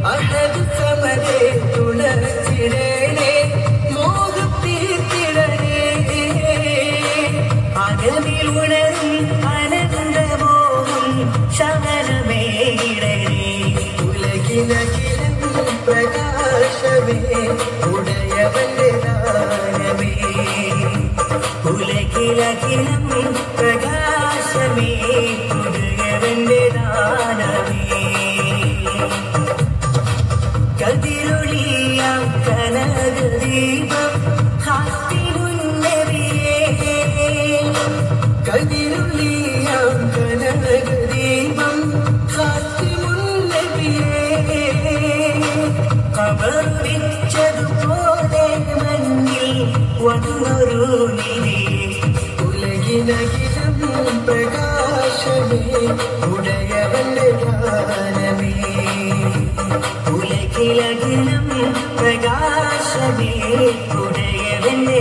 അഹദ് സമദേ തുണച്ചിടണേ മോഹത്തീർത്തിടണേ അകമിൽ ഉണരും അനന്തമോഹം ശമനമേടണേ ഉലകിലകിലും പ്രകാശമേ ഉടയവന്റെ ദാനമേ ഉലകിലകിലും പ്രകാശമേ ഉടയവന്റെ ദാനമേ കതിരൊളിയാം കനകദീപം ഹാത്തിമുന്നബിയേ കതിരൊളിയാം കനകദീപം ഹാത്തിമുന്നബിയേ കബറുദിച്ചതുപോലെ മഞ്ഞിൽ വന്നൊരു നിധി ഉലകിലകിലും പ്രകാശമേ ഉടയവന്റെ ദാനമേ ഉലകിലകിലും പ്രകാശമേ